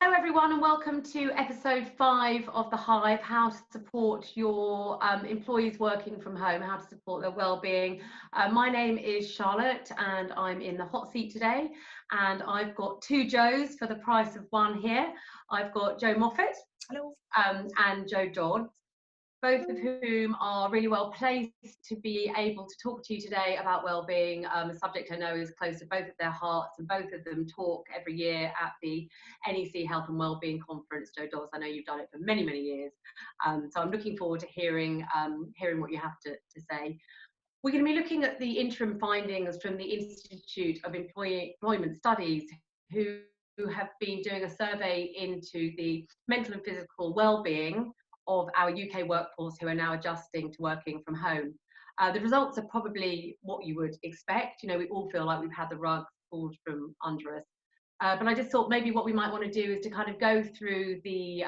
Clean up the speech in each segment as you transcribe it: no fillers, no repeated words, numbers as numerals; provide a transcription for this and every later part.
Hello everyone and welcome to episode 5 of the Hive, how to support your employees working from home, how to support their well-being. My name is Charlotte and I'm in the hot seat today, and I've got two Joes for the price of one here. I've got Joe Moffat. Hello. And Joe Dodds, both of whom are really well placed to be able to talk to you today about well-being, a subject I know is close to both of their hearts, and both of them talk every year at the NEC Health and Wellbeing Conference. Joe Dawes, I know you've done it for many, many years, so I'm looking forward to hearing what you have to say. We're going to be looking at the interim findings from the Institute of Employment Studies, who have been doing a survey into the mental and physical well-being of our UK workforce who are now adjusting to working from home. The results are probably what you would expect. You know, we all feel like we've had the rug pulled from under us. But I just thought maybe what we might want to do is to kind of go through the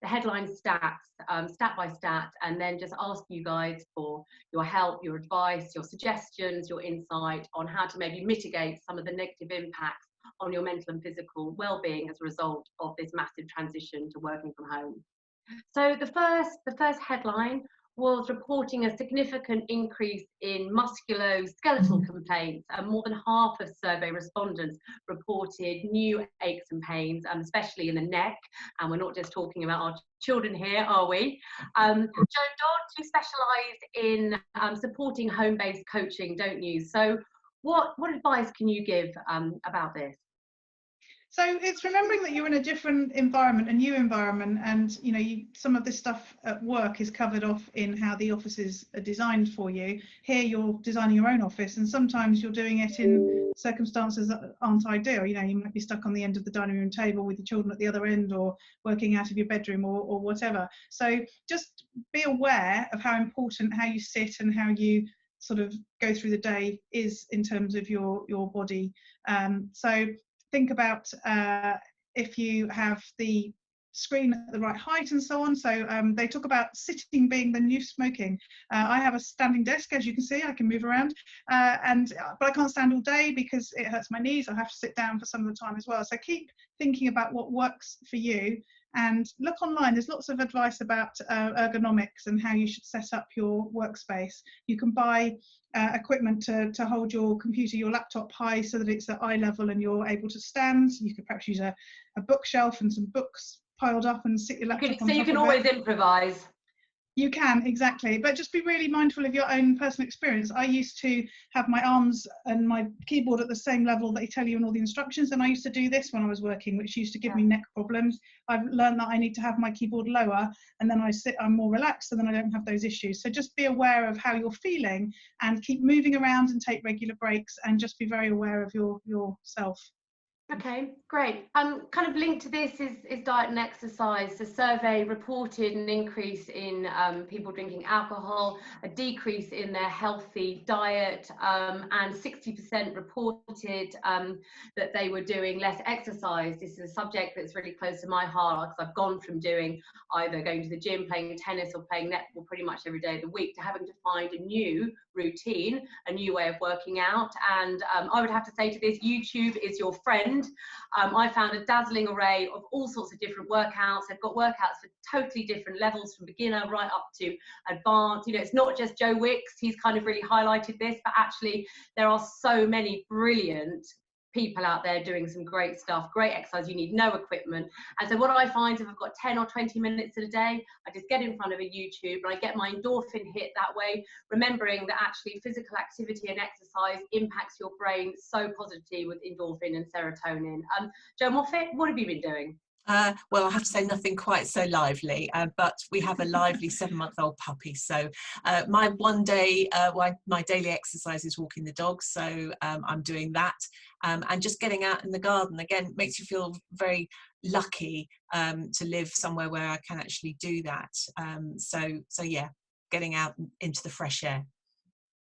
headline stats, stat by stat, and then just ask you guys for your help, your advice, your suggestions, your insight on how to maybe mitigate some of the negative impacts on your mental and physical well-being as a result of this massive transition to working from home. So the first headline was reporting a significant increase in musculoskeletal complaints, and more than half of survey respondents reported new aches and pains, especially in the neck. And we're not just talking about our children here, are we? Joe Dodds, you specialise in supporting home-based coaching, don't you? So what advice can you give about this? So it's remembering that you're in a different environment, a new environment, and some of this stuff at work is covered off in how the offices are designed for you. Here you're designing your own office, and sometimes you're doing it in circumstances that aren't ideal. You might be stuck on the end of the dining room table with your children at the other end, or working out of your bedroom, or whatever. So just be aware of how important how you sit and how you sort of go through the day is in terms of your body. So think about if you have the screen at the right height and so on. So they talk about sitting being the new smoking. I have a standing desk, as you can see. I can move around, but I can't stand all day because it hurts my knees. I have to sit down for some of the time as well. So keep thinking about what works for you, and look online. There's lots of advice about ergonomics and how you should set up your workspace. You can buy equipment to hold your computer, your laptop high so that it's at eye level and you're able to stand. You could perhaps use a bookshelf and some books piled up and sit your laptop on top of it. So you can always improvise. You can, exactly, but just be really mindful of your own personal experience. I used to have my arms and my keyboard at the same level that they tell you in all the instructions, and I used to do this when I was working, which used to give me neck problems. I've learned that I need to have my keyboard lower, and then I'm more relaxed, and then I don't have those issues. So just be aware of how you're feeling and keep moving around and take regular breaks, and just be very aware of yourself. Okay, great. Kind of linked to this is diet and exercise. The survey reported an increase in people drinking alcohol, a decrease in their healthy diet, and 60% reported that they were doing less exercise. This is a subject that's really close to my heart, because I've gone from doing either going to the gym, playing tennis, or playing netball pretty much every day of the week, to having to find a new routine, a new way of working out. And I would have to say to this, YouTube is your friend. I found a dazzling array of all sorts of different workouts. They've got workouts for totally different levels, from beginner right up to advanced. It's not just Joe Wicks, he's kind of really highlighted this, but actually there are so many brilliant people out there doing some great stuff, great exercise. You need no equipment. And so what I find is, if I've got 10 or 20 minutes in a day, I just get in front of a YouTube and I get my endorphin hit that way, remembering that actually physical activity and exercise impacts your brain so positively with endorphin and serotonin. Joe Moffat, what have you been doing? Well, I have to say nothing quite so lively, but we have a lively 7-month-old puppy. So my my daily exercise is walking the dog. So I'm doing that, and just getting out in the garden. Again, makes you feel very lucky to live somewhere where I can actually do that. So yeah, getting out into the fresh air.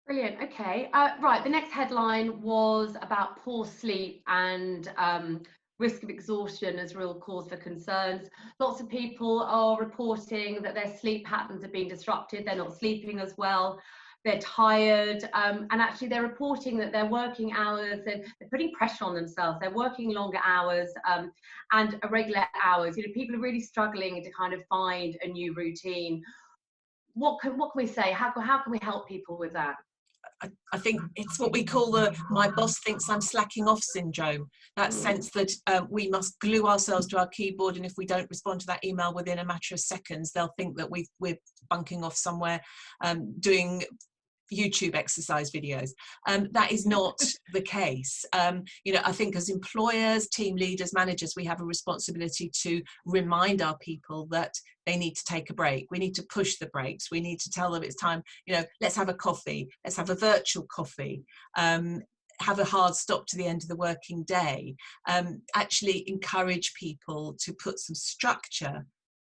Brilliant. Okay. Right. The next headline was about poor sleep and risk of exhaustion as real cause for concerns. Lots of people are reporting that their sleep patterns have been disrupted. They're not sleeping as well. they're tired, and actually they're reporting that their working hours, they're putting pressure on themselves, they're working longer hours and irregular hours. You know, people are really struggling to kind of find a new routine. What can we say? How can we help people with that? I think it's what we call the "my boss thinks I'm slacking off" syndrome. That sense that we must glue ourselves to our keyboard, and if we don't respond to that email within a matter of seconds, they'll think that we're bunking off somewhere doing YouTube exercise videos. That is not the case. You know, I think as employers, team leaders, managers, we have a responsibility to remind our people that they need to take a break. We need to push the brakes. We need to tell them it's time, you know, let's have a coffee, let's have a virtual coffee, have a hard stop to the end of the working day, actually encourage people to put some structure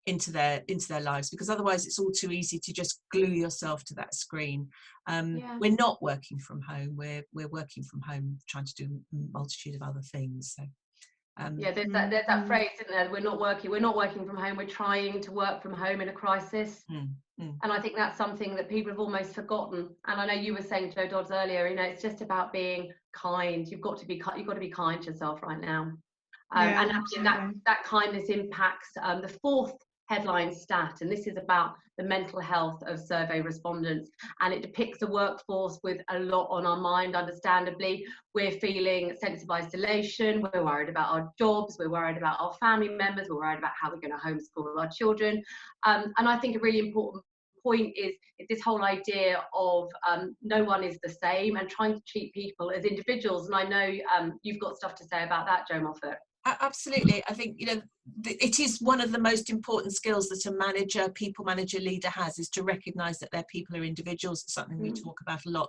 into their lives, because otherwise it's all too easy to just glue yourself to that screen. We're not working from home, we're working from home trying to do a multitude of other things. So there's that phrase, isn't there? We're not working from home, we're trying to work from home in a crisis. And I think that's something that people have almost forgotten. And I know you were saying, Jo Dodds, earlier, you know, it's just about being kind. You've got to be kind to yourself right now. And actually that kindness impacts the fourth headline stat, and this is about the mental health of survey respondents, and it depicts a workforce with a lot on our mind. Understandably, we're feeling a sense of isolation, we're worried about our jobs, we're worried about our family members, we're worried about how we're going to homeschool our children, and I think a really important point is this whole idea of no one is the same, and trying to treat people as individuals. And I know you've got stuff to say about that, Jo Moffat. Absolutely. I think, you know, it is one of the most important skills that a manager, people manager, leader has, is to recognise that their people are individuals. It's something we talk about a lot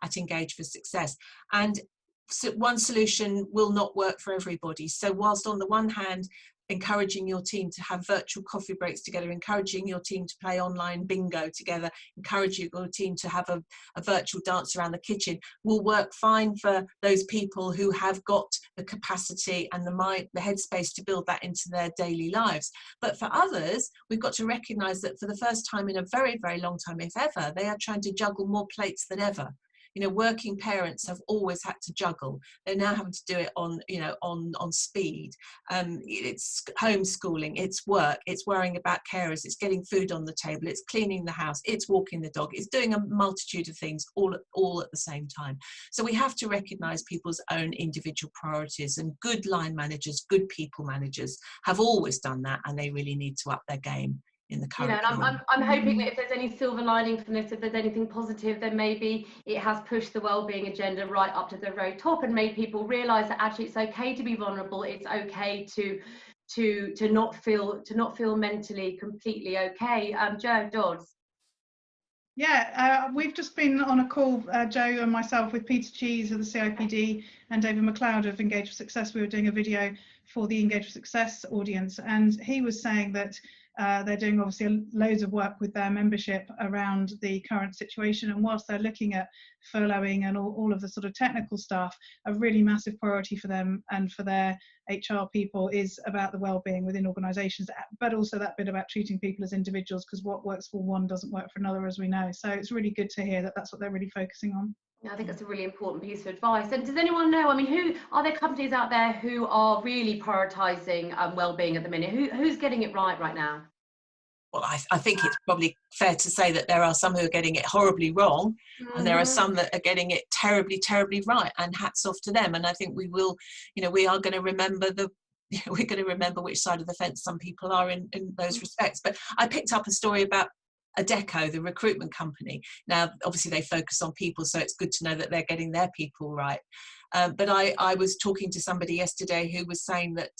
at Engage for Success. And so one solution will not work for everybody. So whilst on the one hand, encouraging your team to have virtual coffee breaks together, encouraging your team to play online bingo together, encouraging your team to have a virtual dance around the kitchen, will work fine for those people who have got the capacity and the mind, the headspace to build that into their daily lives. But for others, we've got to recognise that for the first time in a very, very long time, if ever, they are trying to juggle more plates than ever. You know, working parents have always had to juggle. They're now having to do it on, you know, on speed. It's homeschooling, it's work, it's worrying about carers, it's getting food on the table, it's cleaning the house, it's walking the dog, it's doing a multitude of things all at the same time. So we have to recognise people's own individual priorities, and good line managers, good people managers have always done that, and they really need to up their game in the current. Yeah, and I'm hoping that if there's any silver lining from this, if there's anything positive, then maybe it has pushed the wellbeing agenda right up to the very top and made people realise that actually it's okay to be vulnerable. It's okay to not feel mentally completely okay. Jo Dodds. Yeah, we've just been on a call, Jo and myself, with Peter Cheese of the CIPD and David McLeod of Engage for Success. We were doing a video for the Engage for Success audience, and he was saying that they're doing obviously loads of work with their membership around the current situation, and whilst they're looking at furloughing and all of the sort of technical stuff, a really massive priority for them and for their HR people is about the well-being within organisations, but also that bit about treating people as individuals, because what works for one doesn't work for another, as we know. So it's really good to hear that that's what they're really focusing on. Yeah, I think that's a really important piece of advice. And does anyone know, I mean, who are there companies out there who are really prioritising well-being at the minute? Who's getting it right now? Well, I think it's probably fair to say that there are some who are getting it horribly wrong, and there are some that are getting it terribly, terribly right, and hats off to them. And I think we will, you know, we are going to remember we're going to remember which side of the fence some people are in those respects. But I picked up a story about Adecco, the recruitment company. Now, obviously they focus on people, so it's good to know that they're getting their people right. But I was talking to somebody yesterday who was saying that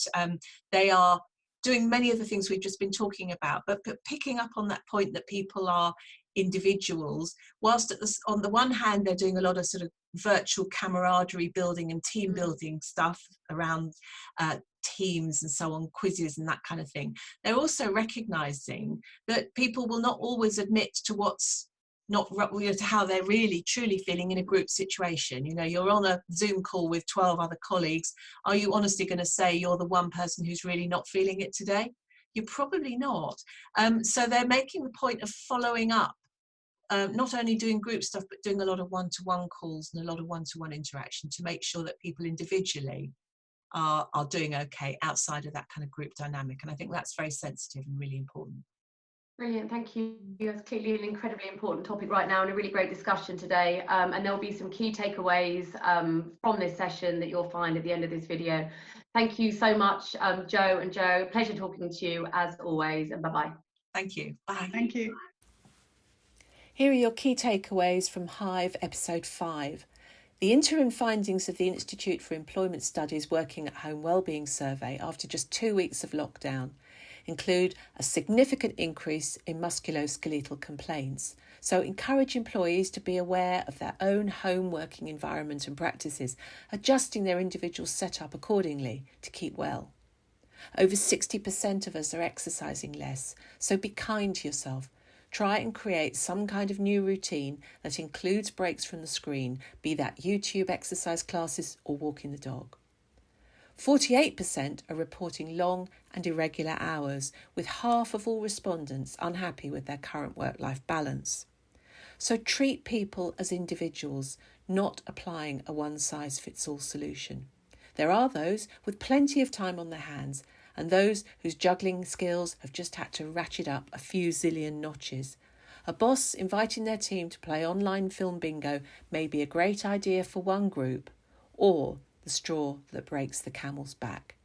they are doing many of the things we've just been talking about, but picking up on that point that people are individuals, whilst on the one hand they're doing a lot of sort of virtual camaraderie building and team building stuff around teams and so on, quizzes and that kind of thing. They're also recognizing that people will not always admit to what's not, you know, to how they're really truly feeling in a group situation. You know, you're on a Zoom call with 12 other colleagues. Are you honestly going to say you're the one person who's really not feeling it today? You're probably not. So they're making the point of following up not only doing group stuff, but doing a lot of one-to-one calls and a lot of one-to-one interaction to make sure that people individually are doing okay outside of that kind of group dynamic. And I think that's very sensitive and really important. Brilliant, thank you. That's clearly an incredibly important topic right now and a really great discussion today. And there'll be some key takeaways from this session that you'll find at the end of this video. Thank you so much, Jo and Jo. Pleasure talking to you as always, and bye-bye. Thank you. Bye. Thank you. Here are your key takeaways from Hive episode 5. The interim findings of the Institute for Employment Studies Working at Home Wellbeing survey after just 2 weeks of lockdown include a significant increase in musculoskeletal complaints. So encourage employees to be aware of their own home working environment and practices, adjusting their individual setup accordingly to keep well. Over 60% of us are exercising less, so be kind to yourself. Try and create some kind of new routine that includes breaks from the screen, be that YouTube exercise classes or walking the dog. 48% are reporting long and irregular hours, with half of all respondents unhappy with their current work-life balance. So treat people as individuals, not applying a one-size-fits-all solution. There are those with plenty of time on their hands and those whose juggling skills have just had to ratchet up a few zillion notches. A boss inviting their team to play online film bingo may be a great idea for one group, or the straw that breaks the camel's back.